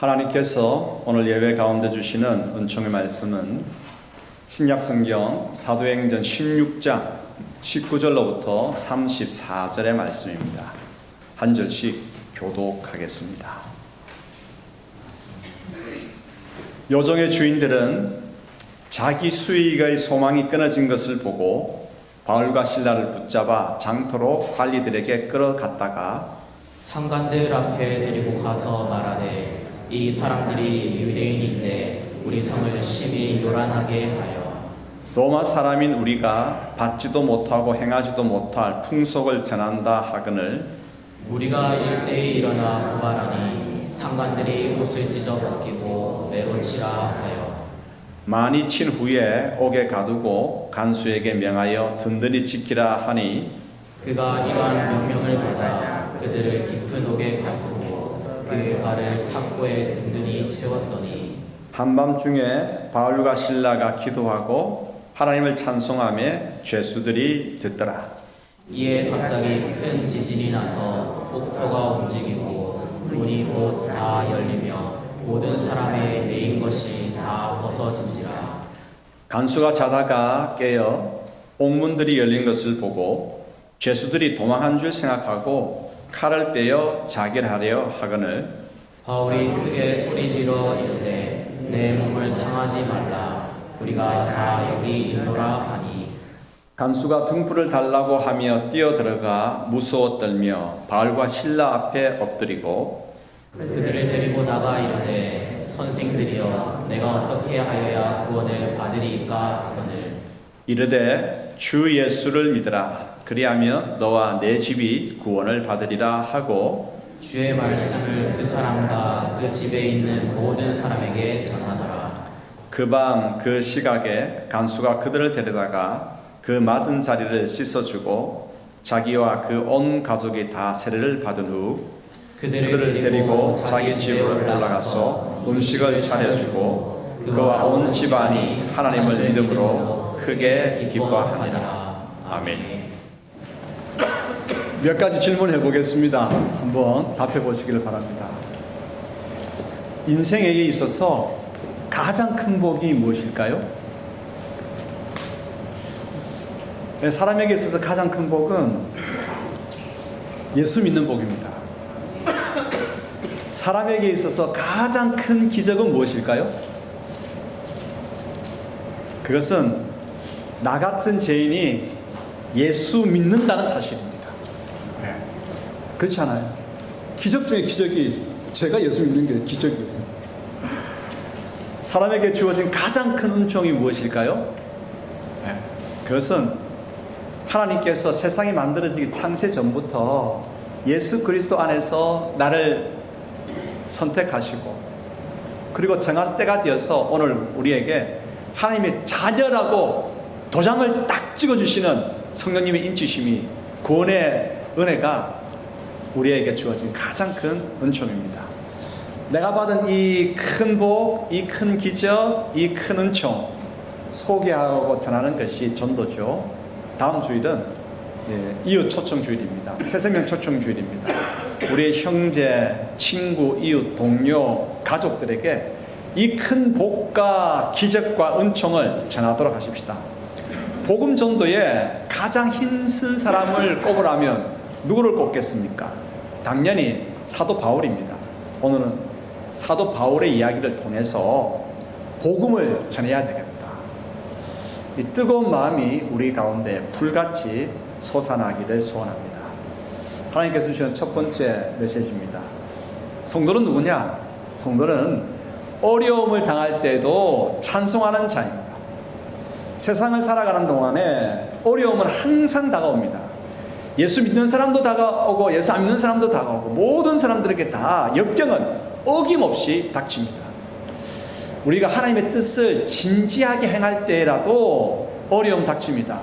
하나님께서 오늘 예배 가운데 주시는 은총의 말씀은 신약성경 사도행전 16장 19절로부터 34절의 말씀입니다. 한 절씩 교독하겠습니다. 요정의 주인들은 자기 수익의 소망이 끊어진 것을 보고 바울과 실라를 붙잡아 장터로 관리들에게 끌어갔다가 상관들 앞에 데리고 가서 말하되 이 사람들이 유대인인데 우리 성을 심히 요란하게 하여 로마 사람인 우리가 받지도 못하고 행하지도 못할 풍속을 전한다 하거늘 우리가 일제히 일어나 고발하니 상관들이 옷을 찢어 벗기고 매로 치라 하여 많이 친 후에 옥에 가두고 간수에게 명하여 든든히 지키라 하니 그가 이러한 명령을 받아 그들을 깊은 옥에 가두고 그 발을 창고에 든든히 채웠더니 한밤중에 바울과 실라가 기도하고 하나님을 찬송하며 죄수들이 듣더라. 이에 갑자기 큰 지진이 나서 옥토가 움직이고 문이 곧 다 열리며 모든 사람의 매인 것이 다 벗어진지라. 간수가 자다가 깨어 옥문들이 열린 것을 보고 죄수들이 도망한 줄 생각하고 칼을 빼어 자결하려 하거늘 바울이 크게 소리지러 이르되 내 몸을 상하지 말라. 우리가 다 여기 있노라 하니 간수가 등불을 달라고 하며 뛰어들어가 무서워 떨며 바울과 실라 앞에 엎드리고 그들을 데리고 나가 이르되 선생들이여 내가 어떻게 하여야 구원을 받으리이까 하거늘 이르되 주 예수를 믿으라. 그리하면 너와 내 집이 구원을 받으리라 하고 주의 말씀을 그 사람과 그 집에 있는 모든 사람에게 전하더라. 그 밤 그 시각에 간수가 그들을 데려다가 그 맞은 자리를 씻어주고 자기와 그 온 가족이 다 세례를 받은 후 그들을 데리고 자기 집으로 올라가서 음식을 차려주고 그와 온 집안이 하나님을 믿음으로 크게 기뻐하니라. 아멘. 몇 가지 질문해 보겠습니다. 한번 답해 보시기를 바랍니다. 인생에 있어서 가장 큰 복이 무엇일까요? 사람에게 있어서 가장 큰 복은 예수 믿는 복입니다. 사람에게 있어서 가장 큰 기적은 무엇일까요? 그것은 나 같은 죄인이 예수 믿는다는 사실입니다. 그렇지 않아요? 기적 중에 기적이 제가 예수 믿는 게 기적이에요. 사람에게 주어진 가장 큰 은총이 무엇일까요? 그것은 하나님께서 세상이 만들어지기 창세 전부터 예수 그리스도 안에서 나를 선택하시고 그리고 정한 때가 되어서 오늘 우리에게 하나님의 자녀라고 도장을 딱 찍어주시는 성령님의 인치심이 구원의 은혜가 우리에게 주어진 가장 큰 은총입니다. 내가 받은 이 큰 복, 이 큰 기적, 이 큰 은총 소개하고 전하는 것이 전도죠. 다음 주일은 이웃 초청 주일입니다. 새생명 초청 주일입니다. 우리의 형제, 친구, 이웃, 동료, 가족들에게 이 큰 복과 기적과 은총을 전하도록 하십시다. 복음 전도에 가장 힘쓴 사람을 꼽으라면 누구를 꼽겠습니까? 당연히 사도 바울입니다. 오늘은 사도 바울의 이야기를 통해서 복음을 전해야 되겠다. 이 뜨거운 마음이 우리 가운데 불같이 솟아나기를 소원합니다. 하나님께서 주시는 첫 번째 메시지입니다. 성도는 누구냐? 성도는 어려움을 당할 때도 찬송하는 자입니다. 세상을 살아가는 동안에 어려움은 항상 다가옵니다. 예수 믿는 사람도 다가오고 예수 안 믿는 사람도 다가오고 모든 사람들에게 다 역경은 어김없이 닥칩니다. 우리가 하나님의 뜻을 진지하게 행할 때라도 어려움 닥칩니다.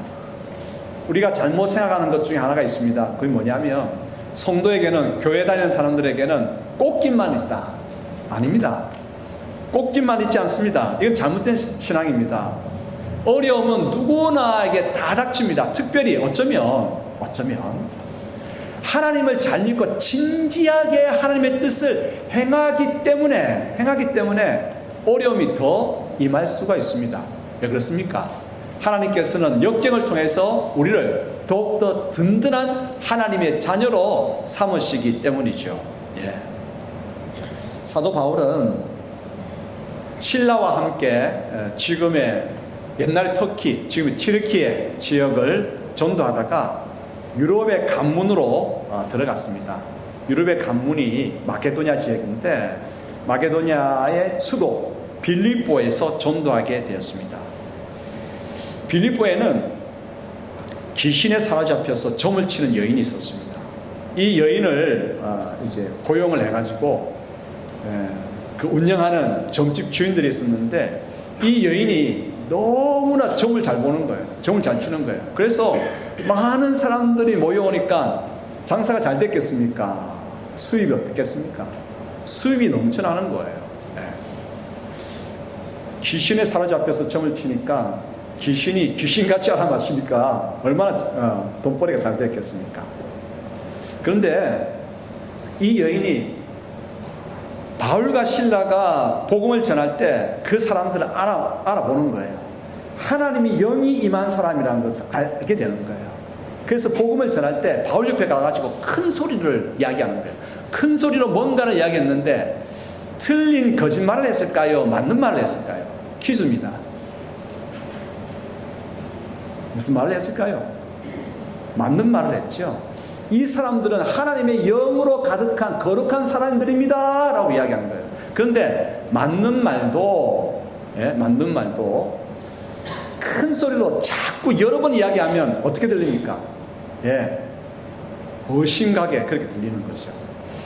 우리가 잘못 생각하는 것 중에 하나가 있습니다. 그게 뭐냐면 성도에게는 교회 다니는 사람들에게는 꽃길만 있다. 아닙니다. 꽃길만 있지 않습니다. 이건 잘못된 신앙입니다. 어려움은 누구나에게 다 닥칩니다. 특별히 어쩌면 하나님을 잘 믿고 진지하게 하나님의 뜻을 행하기 때문에 어려움이 더 임할 수가 있습니다. 왜 그렇습니까? 하나님께서는 역경을 통해서 우리를 더욱더 든든한 하나님의 자녀로 삼으시기 때문이죠. 예. 사도 바울은 신라와 함께 지금의 옛날 터키, 지금 튀르키예 지역을 전도하다가 유럽의 관문으로 들어갔습니다. 유럽의 관문이 마케도니아 지역인데 마케도니아의 수도 빌립보에서 전도하게 되었습니다. 빌립보에는 귀신에 사로잡혀서 점을 치는 여인이 있었습니다. 이 여인을 이제 고용을 해가지고 그 운영하는 점집 주인들이 있었는데 이 여인이 너무나 점을 잘 보는 거예요. 점을 잘 치는 거예요. 그래서 많은 사람들이 모여오니까 장사가 잘 됐겠습니까? 수입이 어떻겠습니까? 수입이 넘쳐나는 거예요. 귀신에 사로잡혀서 점을 치니까 귀신이 귀신같이 알아맞히니까 얼마나 돈벌이가 잘 됐겠습니까? 그런데 이 여인이 바울과 실라가 복음을 전할 때 그 사람들을 알아보는 거예요. 하나님이 영이 임한 사람이라는 것을 알게 되는 거예요. 그래서 복음을 전할 때 바울 옆에 가가지고 큰 소리를 이야기하는 거예요. 큰 소리로 뭔가를 이야기했는데 틀린 거짓말을 했을까요? 맞는 말을 했을까요? 퀴즈입니다. 무슨 말을 했을까요? 맞는 말을 했죠. 이 사람들은 하나님의 영으로 가득한 거룩한 사람들입니다 라고 이야기한 거예요. 그런데 맞는 말도 큰 소리로 자꾸 여러 번 이야기하면 어떻게 들립니까? 의심가게 그렇게 들리는 거죠.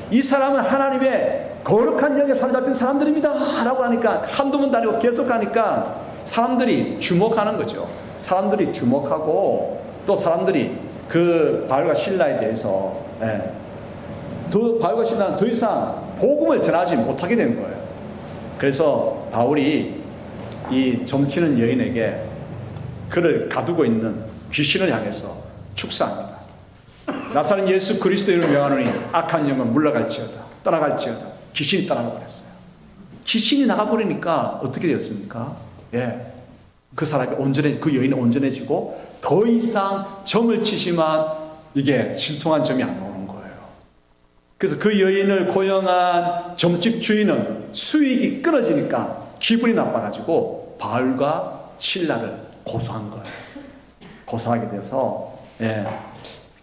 이 사람은 하나님의 거룩한 영에 사로잡힌 사람들입니다 라고 하니까 한두 번도 아니고 계속 하니까 사람들이 주목하는 거죠. 사람들이 주목하고 또 사람들이 그 바울과 실라에 대해서 바울과 실라는 더 이상 복음을 전하지 못하게 된 거예요. 그래서 바울이 이 점치는 여인에게 그를 가두고 있는 귀신을 향해서 축사합니다. 나사렛 예수 그리스도 이름으로 명하노니 악한 영은 물러갈지어다 떠나갈지어다. 귀신이 떠나가 버렸어요. 귀신이 나가버리니까 어떻게 되었습니까? 그 사람이 그 여인이 온전해지고 더 이상 점을 치지만 이게 신통한 점이 안 나오는 거예요. 그래서 그 여인을 고용한 점집 주인은 수익이 끊어지니까 기분이 나빠가지고 바울과 실라를 고소한 거예요. 고소하게 돼서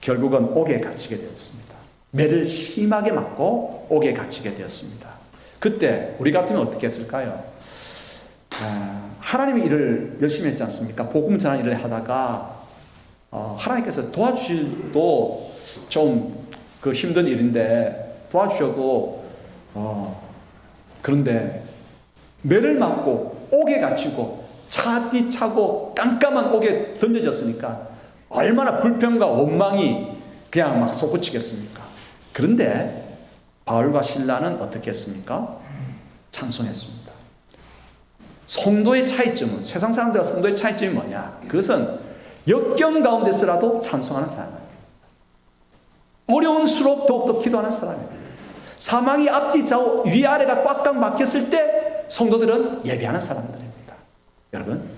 결국은 옥에 갇히게 되었습니다. 매를 심하게 맞고 옥에 갇히게 되었습니다. 그때 우리 같으면 어떻게 했을까요? 하나님의 일을 열심히 했지 않습니까? 복음 전한 일을 하다가 하나님께서 도와주실도 좀 그 힘든 일인데 도와주셔도 그런데 매를 맞고 옥에 갇히고 차 뒤차고 깜깜한 옥에 던져졌으니까 얼마나 불평과 원망이 그냥 막 솟구치겠습니까? 그런데 바울과 실라는 어떻게 했습니까? 찬송했습니다. 성도의 차이점은, 세상 사람들과 성도의 차이점이 뭐냐? 그것은 역경 가운데서라도 찬송하는 사람입니다. 어려운수록 더욱더 기도하는 사람입니다. 사망이 앞뒤 좌우 위아래가 꽉꽉 막혔을 때 성도들은 예배하는 사람들입니다. 여러분,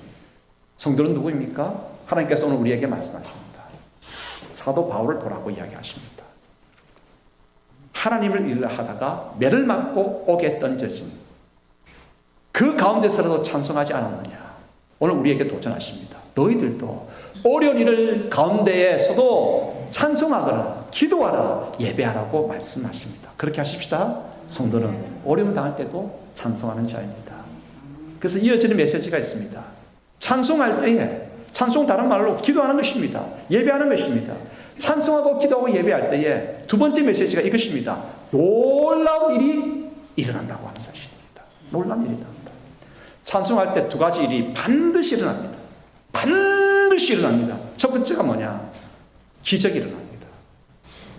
성도는 누구입니까? 하나님께서 오늘 우리에게 말씀하십니다. 사도 바울을 보라고 이야기하십니다. 하나님을 일을 하다가 매를 맞고 옥에 던져진 그 가운데서라도 찬송하지 않았느냐? 오늘 우리에게 도전하십니다. 너희들도 어려운 일 가운데에서도 찬송하거나 기도하라, 예배하라고 말씀하십니다. 그렇게 하십시다. 성도는 어려움 당할 때도 찬송하는 자입니다. 그래서 이어지는 메시지가 있습니다. 찬송할 때에, 찬송 다른 말로 기도하는 것입니다. 예배하는 것입니다. 찬송하고 기도하고 예배할 때에 두 번째 메시지가 이것입니다. 놀라운 일이 일어난다고 하는 사실입니다. 놀라운 일이 일어난다. 찬송할 때 두 가지 일이 반드시 일어납니다. 반드시 일어납니다. 첫 번째가 뭐냐? 기적이 일어납니다.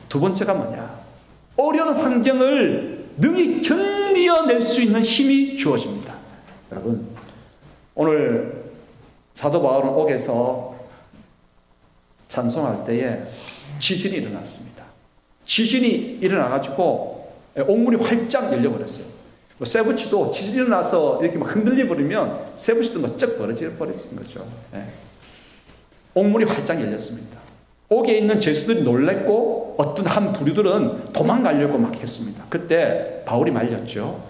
두 번째가 뭐냐? 어려운 환경을 능히 견뎌낼 수 있는 힘이 주어집니다. 여러분, 오늘 사도 바울은 옥에서 찬송할 때에 지진이 일어났습니다. 지진이 일어나가지고 옥문이 활짝 열려버렸어요. 세부치도 지진이 일어나서 이렇게 막 흔들려 버리면 세부치도 막 쩍 버려지는 거죠. 옥문이 활짝 열렸습니다. 옥에 있는 죄수들이 놀랬고 어떤 한 부류들은 도망가려고 막 했습니다. 그때 바울이 말렸죠.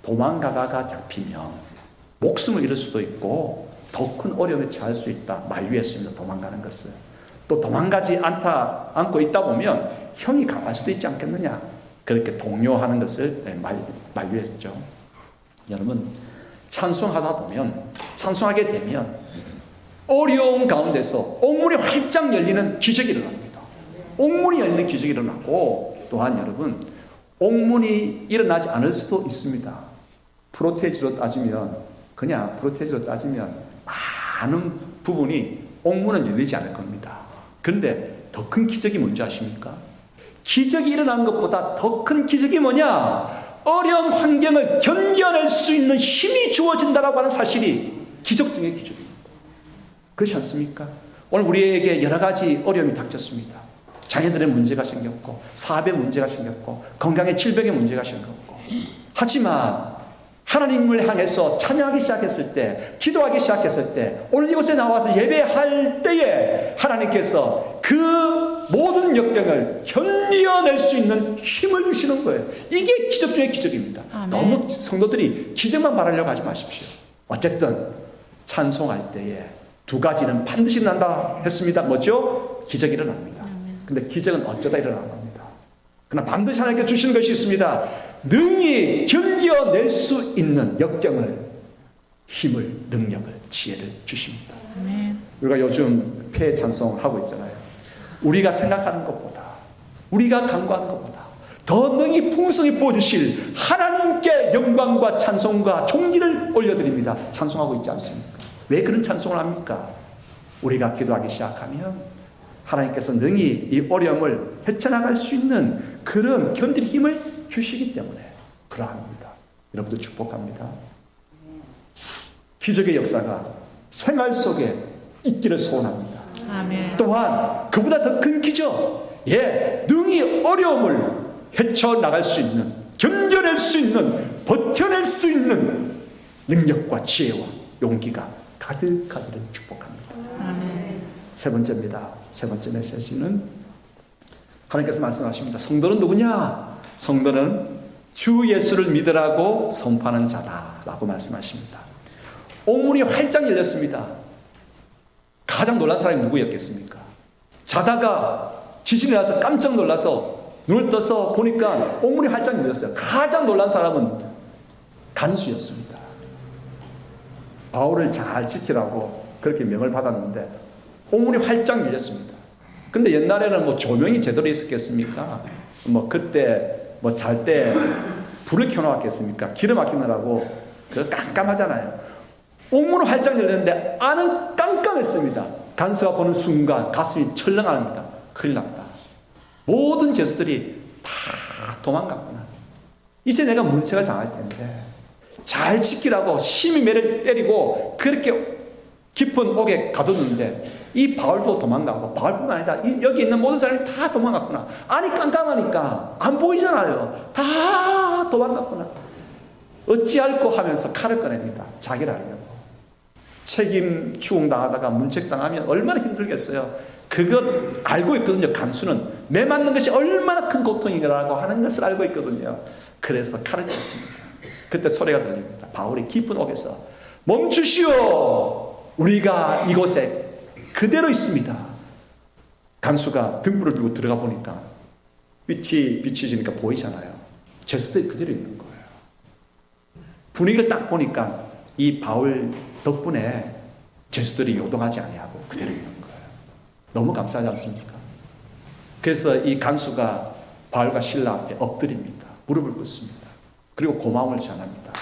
도망가다가 잡히면 목숨을 잃을 수도 있고 더 큰 어려움에 처할 수 있다 만류했습니다. 도망가는 것을. 또 도망가지 않고 있다 보면 형이 강할 수도 있지 않겠느냐, 그렇게 독려하는 것을 만류했죠. 여러분, 찬송하게 되면 어려운 가운데서 옥문이 활짝 열리는 기적이 일어납니다. 옥문이 열리는 기적이 일어나고, 또한 여러분, 옥문이 일어나지 않을 수도 있습니다. 프로테지로 따지면 많은 부분이 옥문은 열리지 않을 겁니다. 그런데 더 큰 기적이 뭔지 아십니까? 기적이 일어난 것보다 더 큰 기적이 뭐냐? 어려운 환경을 견뎌낼 수 있는 힘이 주어진다라고 하는 사실이 기적 중의 기적입니다. 그렇지 않습니까? 오늘 우리에게 여러 가지 어려움이 닥쳤습니다. 자녀들의 문제가 생겼고, 사업의 문제가 생겼고, 건강의 질병의 문제가 생겼고, 하지만 하나님을 향해서 찬양하기 시작했을 때, 기도하기 시작했을 때, 오늘 이곳에 나와서 예배할 때에 하나님께서 그 모든 역경을 견뎌낼 수 있는 힘을 주시는 거예요. 이게 기적 중의 기적입니다. 아멘. 너무 성도들이 기적만 말하려고 하지 마십시오. 어쨌든 찬송할 때에 두 가지는 반드시 난다 했습니다. 뭐죠? 기적이 일어납니다. 근데 기적은 어쩌다 일어나는 겁니다. 그러나 반드시 하나님께 주시는 것이 있습니다. 능히 견뎌낼 수 있는 역경을, 힘을, 능력을, 지혜를 주십니다. 아멘. 우리가 요즘 폐 찬송하고 있잖아요. 우리가 생각하는 것보다, 우리가 간구하는 것보다 더 능히 풍성히 부어주실 하나님께 영광과 찬송과 존귀를 올려드립니다. 찬송하고 있지 않습니까? 왜 그런 찬송을 합니까? 우리가 기도하기 시작하면 하나님께서 능히 이 어려움을 헤쳐나갈 수 있는 그런 견딜 힘을 주시기 때문에 그러합니다. 여러분들 축복합니다. 기적의 역사가 생활 속에 있기를 소원합니다. 아멘. 또한 그보다 더 큰 기적, 능히 어려움을 헤쳐나갈 수 있는, 견뎌낼 수 있는, 버텨낼 수 있는 능력과 지혜와 용기가 가득하기를 축복합니다. 아멘. 세 번째입니다. 세 번째 메시지는 하나님께서 말씀하십니다. 성도는 누구냐? 성도는 주 예수를 믿으라고 선포하는 자다라고 말씀하십니다. 옥문이 활짝 열렸습니다. 가장 놀란 사람이 누구였겠습니까? 자다가 지진이 나서 깜짝 놀라서 눈을 떠서 보니까 옥문이 활짝 열렸어요. 가장 놀란 사람은 간수였습니다. 바울을 잘 지키라고 그렇게 명을 받았는데 옥문이 활짝 열렸습니다. 근데 옛날에는 조명이 제대로 있었겠습니까? 그때 잘 때 불을 켜놓았겠습니까? 기름 아끼느라고 그거 깜깜하잖아요. 옥문은 활짝 열렸는데 안은 깜깜했습니다. 간수가 보는 순간 가슴이 철렁합니다. 큰일 났다. 모든 죄수들이 다 도망갔구나. 이제 내가 문책을 당할 텐데 잘 지키라고 심히 매를 때리고 그렇게 깊은 옥에 가뒀는데 이 바울도 도망가고, 바울뿐만 아니라 여기 있는 모든 사람이 다 도망갔구나. 안이 깜깜하니까 안 보이잖아요. 다 도망갔구나. 어찌할꼬 하면서 칼을 꺼냅니다. 자기를 알려고. 책임 추궁당하다가 문책당하면 얼마나 힘들겠어요. 그것 알고 있거든요. 간수는 매 맞는 것이 얼마나 큰 고통이라고 하는 것을 알고 있거든요. 그래서 칼을 뺐습니다. 그때 소리가 들립니다. 바울이 깊은 옥에서 멈추시오. 우리가 이곳에 그대로 있습니다. 간수가 등불을 들고 들어가 보니까 빛이 비치지니까 보이잖아요. 죄수들이 그대로 있는 거예요. 분위기를 딱 보니까 이 바울 덕분에 죄수들이 요동하지 아니하고 그대로 있는 거예요. 너무 감사하지 않습니까? 그래서 이 간수가 바울과 실라 앞에 엎드립니다. 무릎을 꿇습니다. 그리고 고마움을 전합니다.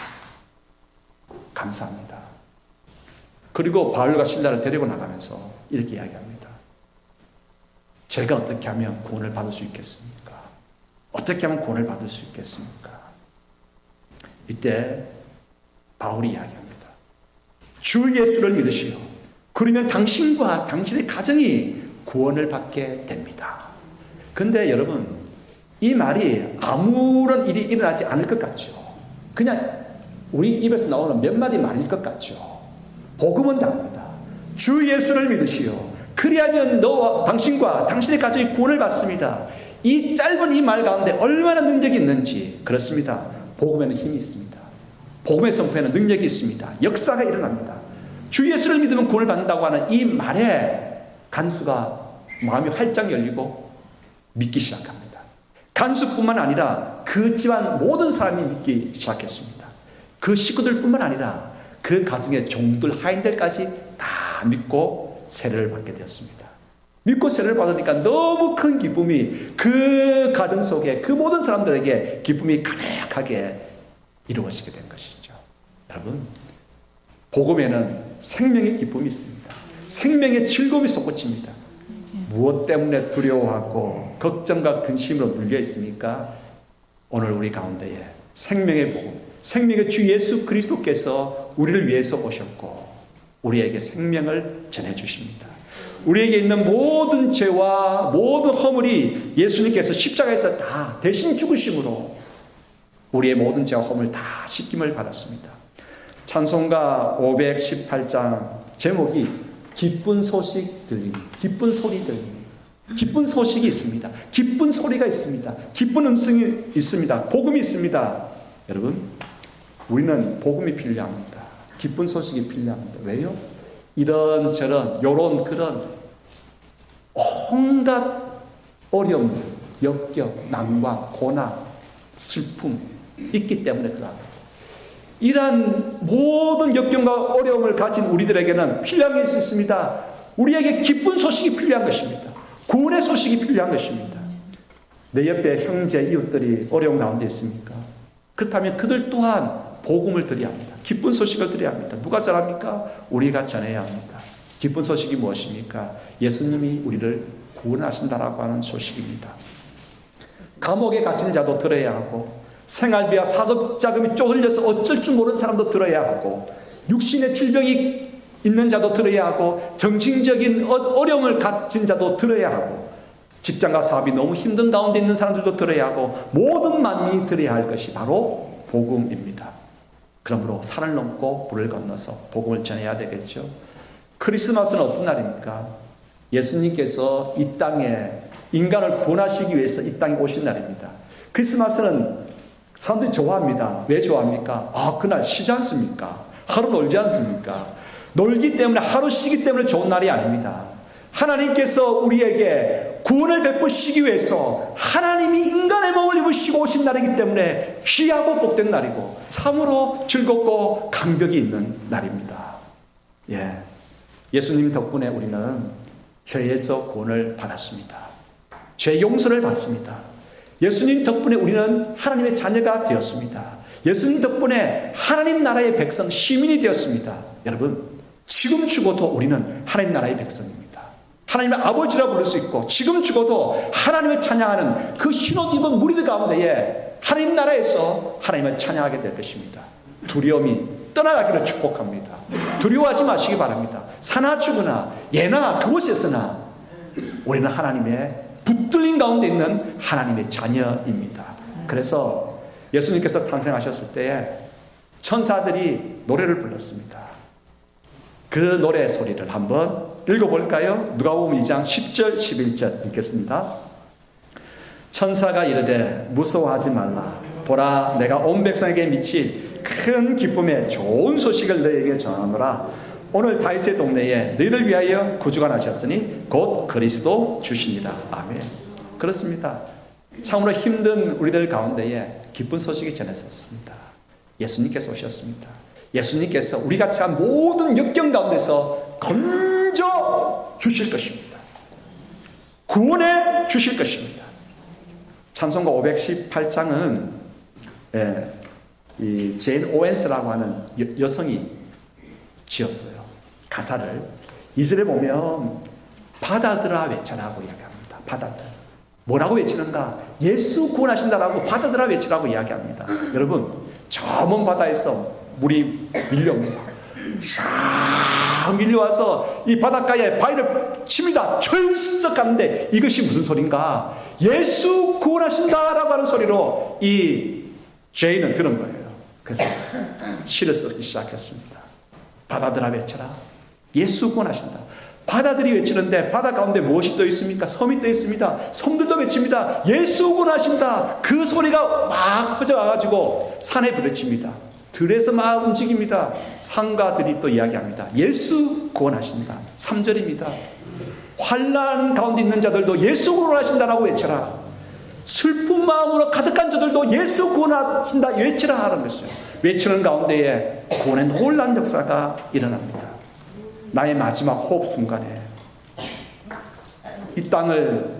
감사합니다. 그리고 바울과 실라를 데리고 나가면서 이렇게 이야기합니다. 제가 어떻게 하면 구원을 받을 수 있겠습니까? 어떻게 하면 구원을 받을 수 있겠습니까? 이때 바울이 이야기합니다. 주 예수를 믿으시오. 그러면 당신과 당신의 가정이 구원을 받게 됩니다. 근데 여러분, 이 말이 아무런 일이 일어나지 않을 것 같죠. 그냥 우리 입에서 나오는 몇 마디 말일 것 같죠. 복음은 다릅니다. 주 예수를 믿으시오. 그리하면 너와 당신과 당신의 가족이 구원을 받습니다. 이 짧은 이 말 가운데 얼마나 능력이 있는지. 그렇습니다. 복음에는 힘이 있습니다. 복음의 선포에는 능력이 있습니다. 역사가 일어납니다. 주 예수를 믿으면 구원을 받는다고 하는 이 말에 간수가 마음이 활짝 열리고 믿기 시작합니다. 간수뿐만 아니라 그 집안 모든 사람이 믿기 시작했습니다. 그 식구들뿐만 아니라 그 가정의 종들, 하인들까지 다 믿고 세례를 받게 되었습니다. 믿고 세례를 받으니까 너무 큰 기쁨이 그 가정 속에 그 모든 사람들에게 기쁨이 가득하게 이루어지게 된 것이죠. 여러분, 복음에는 생명의 기쁨이 있습니다. 생명의 즐거움이 솟구칩니다. 무엇 때문에 두려워하고 걱정과 근심으로 눌려 있습니까? 오늘 우리 가운데에 생명의 복음, 생명의 주 예수 그리스도께서 우리를 위해서 오셨고 우리에게 생명을 전해주십니다. 우리에게 있는 모든 죄와 모든 허물이 예수님께서 십자가에서 다 대신 죽으심으로 우리의 모든 죄와 허물 다 씻김을 받았습니다. 찬송가 518장 제목이 기쁜 소식 들리니, 기쁜 소리 들리니, 기쁜 소식이 있습니다. 기쁜 소리가 있습니다. 기쁜 음성이 있습니다. 복음이 있습니다. 여러분, 우리는 복음이 필요합니다. 기쁜 소식이 필요합니다. 왜요? 이런저런 요런 그런 온갖 어려움, 역경, 난관, 고난, 슬픔 있기 때문에 그러합니다. 이러한 모든 역경과 어려움을 가진 우리들에게는 필요한 것이 있습니다. 우리에게 기쁜 소식이 필요한 것입니다. 구원의 소식이 필요한 것입니다. 내 옆에 형제, 이웃들이 어려운 가운데 있습니까? 그렇다면 그들 또한 복음을 드려야 합니다. 기쁜 소식을 드려야 합니다. 누가 전합니까? 우리가 전해야 합니다. 기쁜 소식이 무엇입니까? 예수님이 우리를 구원하신다라고 하는 소식입니다. 감옥에 갇힌 자도 들어야 하고 생활비와 사업자금이 쪼들려서 어쩔 줄 모르는 사람도 들어야 하고 육신의 질병이 있는 자도 들어야 하고 정신적인 어려움을 가진 자도 들어야 하고 직장과 사업이 너무 힘든 가운데 있는 사람들도 들어야 하고 모든 만민이 들어야 할 것이 바로 복음입니다. 그러므로 산을 넘고 물을 건너서 복음을 전해야 되겠죠. 크리스마스는 어떤 날입니까? 예수님께서 이 땅에 인간을 구원하시기 위해서 이 땅에 오신 날입니다. 크리스마스는 사람들이 좋아합니다. 왜 좋아합니까? 그날 쉬지 않습니까? 하루 놀지 않습니까? 놀기 때문에, 하루 쉬기 때문에 좋은 날이 아닙니다. 하나님께서 우리에게 구원을 베푸시기 위해서 하나님이 인간의 몸을 입으시고 오신 날이기 때문에 귀하고 복된 날이고 참으로 즐겁고 감격이 있는 날입니다. 예수님 덕분에 우리는 죄에서 구원을 받았습니다. 죄 용서를 받습니다. 예수님 덕분에 우리는 하나님의 자녀가 되었습니다. 예수님 덕분에 하나님 나라의 백성, 시민이 되었습니다. 여러분, 지금 죽어도 우리는 하나님 나라의 백성입니다. 하나님의 아버지라 부를 수 있고 지금 죽어도 하나님을 찬양하는 그 흰옷 입은 무리들 가운데에 하나님 나라에서 하나님을 찬양하게 될 것입니다. 두려움이 떠나가기를 축복합니다. 두려워하지 마시기 바랍니다. 사나 죽으나 예나 그곳에서나 우리는 하나님의 붙들린 가운데 있는 하나님의 자녀입니다. 그래서 예수님께서 탄생하셨을 때에 천사들이 노래를 불렀습니다. 그 노래 소리를 한번 읽어볼까요? 누가복음 2장 10절 11절 읽겠습니다. 천사가 이르되 무서워하지 말라. 보라, 내가 온 백성에게 미칠 큰 기쁨의 좋은 소식을 너희에게 전하노라. 오늘 다윗의 동네에 너희를 위하여 구주가 나셨으니 곧 그리스도 주시니라. 아멘. 그렇습니다. 참으로 힘든 우리들 가운데에 기쁜 소식이 전해졌습니다. 예수님께서 오셨습니다. 예수님께서 우리같이 한 모든 역경 가운데서 건져 주실 것입니다. 구원해 주실 것입니다. 찬송가 518장은 이 제인 오웬스라고 하는 여성이 지었어요. 가사를 2절에 보면 바다들아 외쳐라고 이야기합니다. 바다들. 뭐라고 외치는가? 예수 구원하신다라고 바다들아 외치라고 이야기합니다. 여러분, 저 먼 바다에서 물이 밀려옵니다. 쫙 밀려와서 이 바닷가에 바위를 칩니다. 철썩 가는데 이것이 무슨 소린가? 예수 구원하신다라고 하는 소리로 이 죄인은 들은 거예요. 그래서 시를 쓰기 시작했습니다. 바다들아 외쳐라. 예수 구원하신다. 바다들이 외치는데 바다 가운데 무엇이 떠 있습니까? 섬이 떠 있습니다. 섬들도 외칩니다. 예수 구원하신다. 그 소리가 막 퍼져가지고 산에 부딪힙니다. 들에서 막 움직입니다. 산과 들이 또 이야기합니다. 예수 구원하신다. 3절입니다. 환난 가운데 있는 자들도 예수 구원하신다라고 외쳐라. 슬픈 마음으로 가득한 자들도 예수 구원하신다 외치라 하는 것이죠. 외치는 가운데에 구원의 놀라운 역사가 일어납니다. 나의 마지막 호흡 순간에 이 땅을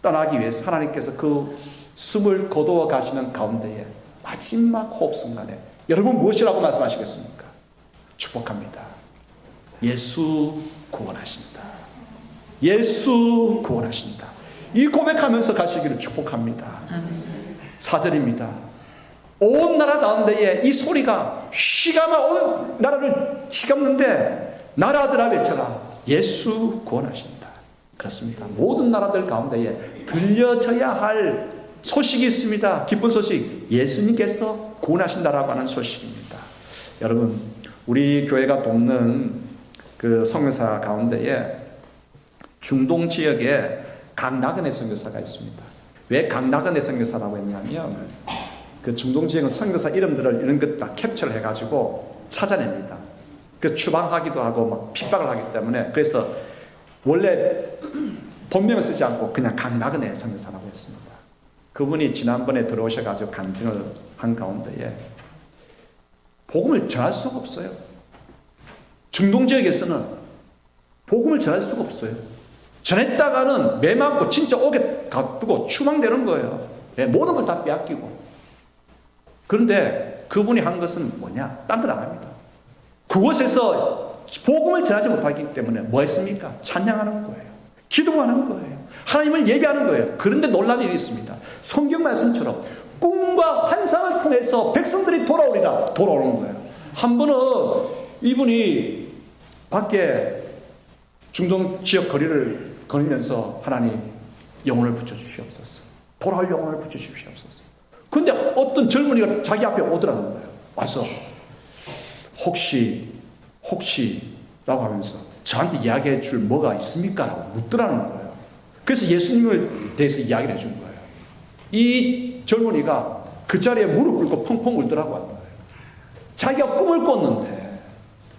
떠나기 위해서 하나님께서 그 숨을 거두어 가시는 가운데에 마지막 호흡 순간에 여러분 무엇이라고 말씀하시겠습니까? 축복합니다. 예수 구원하신다. 예수 구원하신다. 이 고백하면서 가시기를 축복합니다. 4절입니다. 온 나라 가운데에 이 소리가 휘감아 온 나라를 휘감는데 나라들아 외쳐라. 예수 구원하신다. 그렇습니다. 모든 나라들 가운데에 들려져야 할 소식이 있습니다. 기쁜 소식. 예수님께서 구원하신다라고 하는 소식입니다. 여러분, 우리 교회가 돕는 그 선교사 가운데에 중동 지역에 강나근의 선교사가 있습니다. 왜 강나근의 선교사라고 했냐면 그 중동 지역은 선교사 이름들을 이런 것 다 캡처를 해가지고 찾아냅니다. 그 추방하기도 하고 막 핍박을 하기 때문에 그래서 원래 본명을 쓰지 않고 그냥 강나근의 선교사라고 했습니다. 그분이 지난번에 들어오셔가지고 간증을 한 가운데에 복음을 전할 수가 없어요. 중동 지역에서는 복음을 전할 수가 없어요. 전했다가는 매 맞고 진짜 옥에 가두고 추방되는 거예요. 모든 걸 다 빼앗기고. 그런데 그분이 한 것은 뭐냐? 딴 것 안 합니다. 그곳에서 복음을 전하지 못하기 때문에 뭐 했습니까? 찬양하는 거예요. 기도하는 거예요. 하나님을 예배하는 거예요. 그런데 놀라운 일이 있습니다. 성경 말씀처럼 꿈과 환상을 통해서 백성들이 돌아오리라. 돌아오는 거예요. 한 번은 이분이 밖에 중동 지역 거리를 거니면서 하나님 영혼을 붙여주시옵소서. 돌아올 영혼을 붙여주시옵소서. 근데 어떤 젊은이가 자기 앞에 오더라는 거예요. 와서 혹시 라고 하면서 저한테 이야기해 줄 뭐가 있습니까? 라고 묻더라는 거예요. 그래서 예수님을 대해서 이야기를 해준 거예요. 이 젊은이가 그 자리에 무릎 꿇고 펑펑 울더라고 하는 거예요. 자기가 꿈을 꿨는데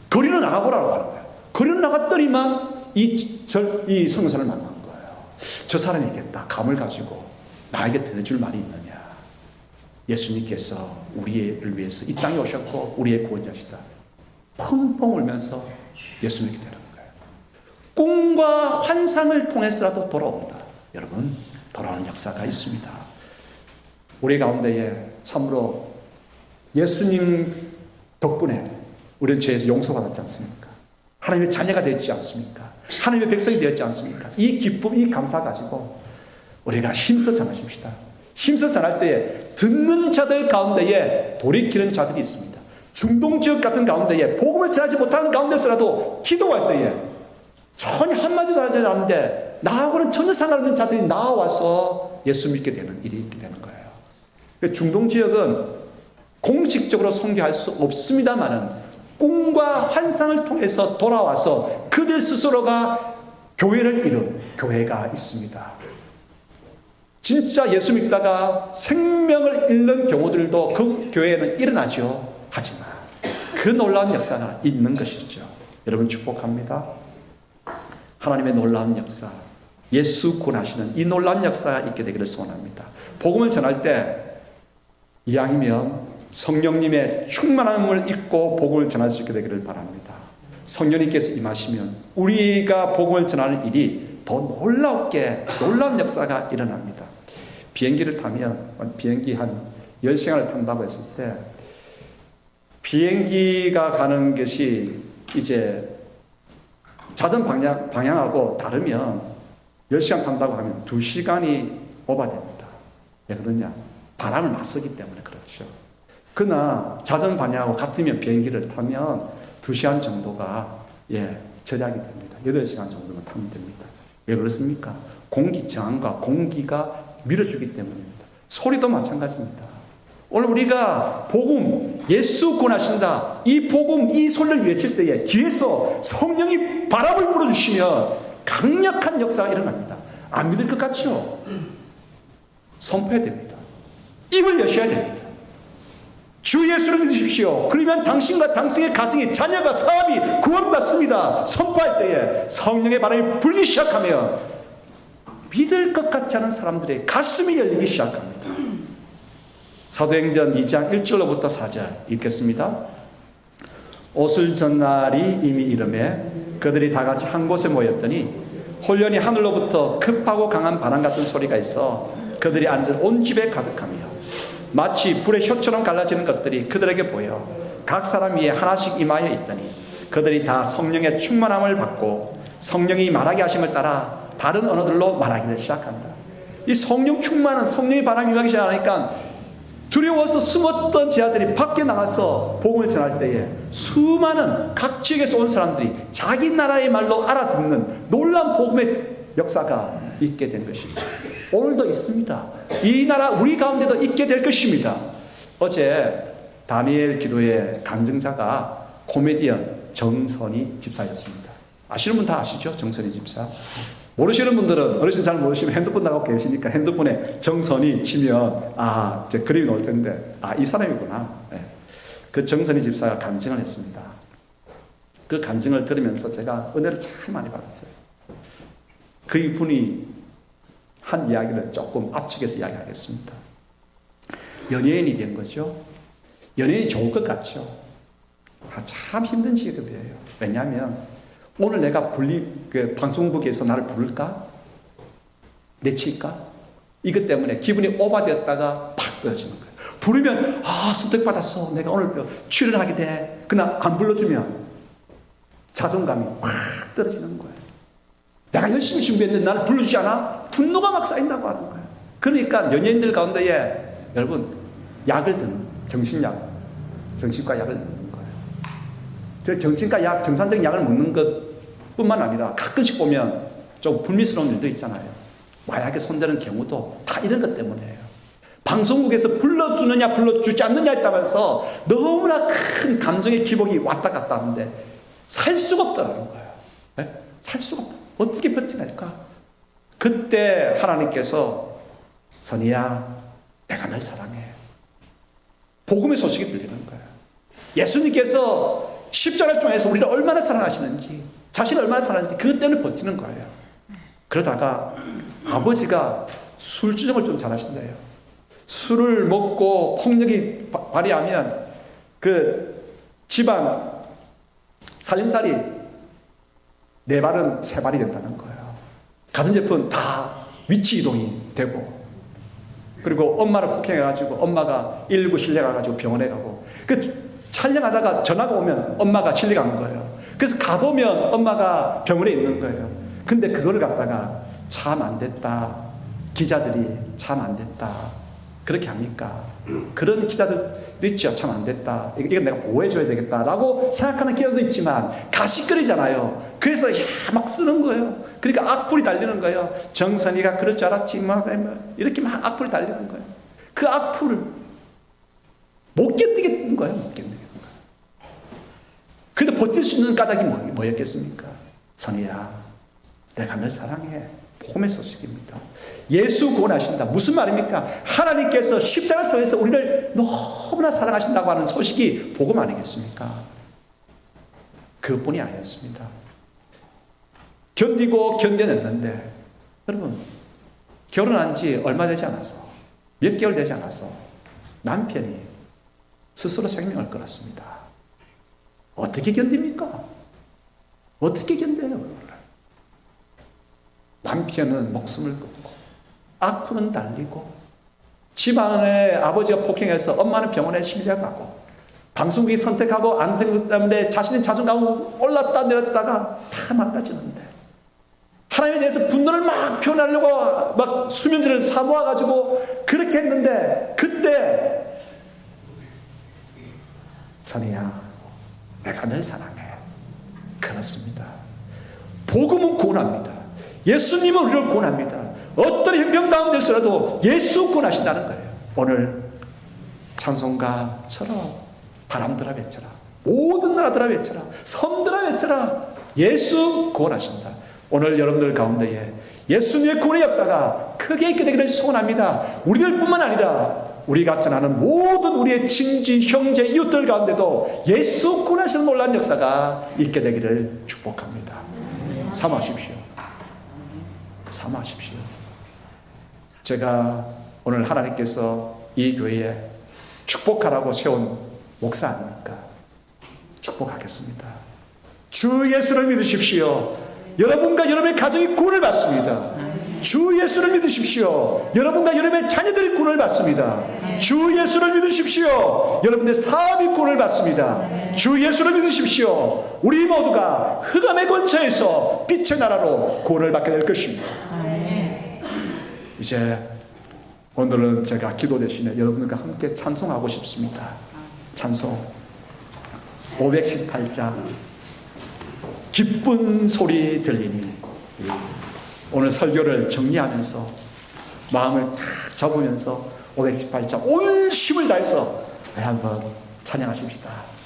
거리를 나가보라고 하는 거예요. 거리를 나갔더니만 이 성사를 만난 거예요. 저 사람이 있겠다. 감을 가지고 나에게 전해줄 말이 있느냐. 예수님께서 우리를 위해서 이 땅에 오셨고 우리의 구원자시다. 펑펑 울면서 예수님께 되는 거예요. 꿈과 환상을 통해서라도 돌아온다. 여러분, 돌아오는 역사가 있습니다. 우리 가운데에 참으로 예수님 덕분에 우리는 죄에서 용서받았지 않습니까? 하나님의 자녀가 되었지 않습니까? 하나님의 백성이 되었지 않습니까? 이 기쁨, 이 감사 가지고 우리가 힘써 전하십시다. 힘써 전할 때에 듣는 자들 가운데에 돌이키는 자들이 있습니다. 중동 지역 같은 가운데에 복음을 전하지 못하는 가운데서라도 기도할 때에 전혀 한마디도 하지 않는데 나하고는 전혀 상관없는 자들이 나와서 예수 믿게 되는 일이 있게 되는 거예요. 중동 지역은 공식적으로 선교할 수 없습니다만은 꿈과 환상을 통해서 돌아와서 그들 스스로가 교회를 이룬 교회가 있습니다. 진짜 예수 믿다가 생명을 잃는 경우들도 그 교회에는 일어나죠. 하지만 그 놀라운 역사가 있는 것이죠. 여러분 축복합니다. 하나님의 놀라운 역사, 예수 구원하시는 이 놀라운 역사가 있게 되기를 소원합니다. 복음을 전할 때 이왕이면 성령님의 충만함을 입고 복음을 전할 수 있게 되기를 바랍니다. 성령님께서 임하시면 우리가 복음을 전하는 일이 더 놀라운 역사가 일어납니다. 비행기를 타면 비행기 한 10시간을 탄다고 했을 때 비행기가 가는 것이 이제 자전 방향하고 다르면 10시간 탄다고 하면 2시간이 오버됩니다. 왜 그러냐? 바람을 맞서기 때문에 그렇죠. 그러나 자전 방향하고 같으면 비행기를 타면 2시간 정도가 절약이 됩니다. 8시간 정도만 타면 됩니다. 왜 그렇습니까? 공기 저항과 공기가 밀어주기 때문입니다. 소리도 마찬가지입니다. 오늘 우리가 복음, 예수 구원하신다, 이 복음, 이 소리를 외칠 때에 뒤에서 성령이 바람을 불어주시면 강력한 역사가 일어납니다. 안 믿을 것 같죠? 선포해야 됩니다. 입을 여셔야 됩니다. 주 예수를 믿으십시오. 그러면 당신과 당신의 가정의 자녀가 사람이 구원받습니다. 선포할 때에 성령의 바람이 불기 시작하면 믿을 것 같지 않은 사람들의 가슴이 열리기 시작합니다. 사도행전 2장 1절로부터 4절 읽겠습니다. 오슬 전날이 이미 이름에 그들이 다 같이 한 곳에 모였더니 홀연히 하늘로부터 급하고 강한 바람 같은 소리가 있어 그들이 앉은 온 집에 가득하며 마치 불의 혀처럼 갈라지는 것들이 그들에게 보여 각 사람 위에 하나씩 임하여 있더니 그들이 다 성령의 충만함을 받고 성령이 말하게 하심을 따라 다른 언어들로 말하기를 시작한다. 이 성령 충만한 성령의 바람이 임하기 시작하니까 두려워서 숨었던 제자들이 밖에 나가서 복음을 전할 때에 수많은 각 지역에서 온 사람들이 자기 나라의 말로 알아듣는 놀라운 복음의 역사가 있게 된 것입니다. 오늘도 있습니다. 이 나라 우리 가운데도 있게 될 것입니다. 어제 다니엘 기도의 간증자가 코미디언 정선희 집사였습니다. 아시는 분 다 아시죠? 정선희 집사. 모르시는 분들은, 어르신 잘 모르시면 핸드폰 나가고 계시니까 핸드폰에 정선희 치면 제 그림이 나올 텐데 이 사람이구나. 네. 그 정선희 집사가 간증을 했습니다. 그 간증을 들으면서 제가 은혜를 참 많이 받았어요. 그 분이 한 이야기를 조금 압축해서 이야기하겠습니다. 연예인이 된 거죠. 연예인이 좋을 것 같죠. 참 힘든 직업이에요. 왜냐하면 오늘 내가 방송국에서 나를 부를까? 내칠까? 이것 때문에 기분이 오버되었다가 팍 떨어지는 거예요. 부르면 선택받았어. 내가 오늘 출연하게 돼. 그러나 안 불러주면 자존감이 확 떨어지는 거예요. 내가 열심히 준비했는데 나를 불러주지 않아? 분노가 막 쌓인다고 하는 거예요. 그러니까 연예인들 가운데에 여러분 약을 드는 정신과 약을 먹는 거예요. 저 정신과 약, 정상적인 약을 먹는 것뿐만 아니라 가끔씩 보면 좀 불미스러운 일도 있잖아요. 마약에 손대는 경우도 다 이런 것 때문이에요. 방송국에서 불러주느냐 불러주지 않느냐에 따라서 너무나 큰 감정의 기복이 왔다 갔다 하는데 살 수가 없다는 거예요. 네? 살 수가 없다. 어떻게 버텨낼까? 그때 하나님께서 선이야 내가 널 사랑해. 복음의 소식이 들리는 거예요. 예수님께서 십자가를 통해서 우리를 얼마나 사랑하시는지 자신을 얼마나 사랑하는지 그것 때문에 버티는 거예요. 그러다가 아버지가 술주정을 좀 잘하신대요. 술을 먹고 폭력이 발휘하면 그 집안 살림살이 4발은 3발이 된다는 거예요. 가전제품 다 위치 이동이 되고 그리고 엄마를 폭행해가지고 엄마가 119 실려가가지고 병원에 가고 촬영하다가 전화가 오면 엄마가 실려간 거예요. 그래서 가보면 엄마가 병원에 있는 거예요. 근데 그거를 갖다가 참 안 됐다. 기자들이 참 안 됐다. 그렇게 합니까? 그런 기자들도 있죠. 참 안 됐다. 이건 내가 보호해줘야 되겠다라고 생각하는 기자도 있지만 가시거리잖아요. 그래서 막 쓰는 거예요. 그러니까 악플이 달리는 거예요. 정선이가 그럴 줄 알았지. 이렇게 막 악플이 달리는 거예요. 그 악플을 못 견디겠는 거예요. 못 견디겠는 거예요. 그런데 버틸 수 있는 까닭이 뭐였겠습니까? 선이야, 내가 널 사랑해. 복음의 소식입니다. 예수 구원하신다. 무슨 말입니까? 하나님께서 십자가를 통해서 우리를 너무나 사랑하신다고 하는 소식이 복음 아니겠습니까? 그것뿐이 아니었습니다. 견디고 견뎌냈는데 여러분 결혼한 지 얼마 되지 않아서 몇 개월 되지 않아서 남편이 스스로 생명을 끊었습니다. 어떻게 견딥니까? 어떻게 견뎌요? 남편은 목숨을 끊고 악플은 달리고 집안에 아버지가 폭행해서 엄마는 병원에 실려가고 방송국이 선택하고 안 된 것 때문에 자신의 자존감은 올랐다 내렸다가 다 망가지는데 하나님에 대해서 분노를 막 표현하려고 막 수면제를 사 모아가지고 그렇게 했는데 그때 선이야 내가 널 사랑해. 그렇습니다. 복음은 구원합니다. 예수님은 우리를 구원합니다. 어떤 형편 가운데서라도 예수 구원하신다는 거예요. 오늘 찬송가처럼 바람들아 외쳐라. 모든 나라들아 외쳐라. 섬들아 외쳐라. 예수 구원하신다. 오늘 여러분들 가운데에 예수님의 구원의 역사가 크게 있게 되기를 소원합니다. 우리들뿐만 아니라 우리 같이 나는 모든 우리의 친지, 형제, 이웃들 가운데도 예수 구원하시는 놀라운 역사가 있게 되기를 축복합니다. 삼하십시오. 삼하십시오. 제가 오늘 하나님께서 이 교회에 축복하라고 세운 목사 아닙니까? 축복하겠습니다. 주 예수를 믿으십시오. 여러분과 여러분의 가정이 구원을 받습니다. 주 예수를 믿으십시오. 여러분과 여러분의 자녀들이 구원을 받습니다. 주 예수를 믿으십시오. 여러분의 사업이 구원을 받습니다. 주 예수를 믿으십시오. 우리 모두가 흑암의 권세에서 빛의 나라로 구원을 받게 될 것입니다. 이제 오늘은 제가 기도 대신에 여러분과 함께 찬송하고 싶습니다. 찬송 518장 기쁜 소리 들리니. 오늘 설교를 정리하면서 마음을 탁 잡으면서 518장 온 힘을 다해서 한번 찬양하십시다.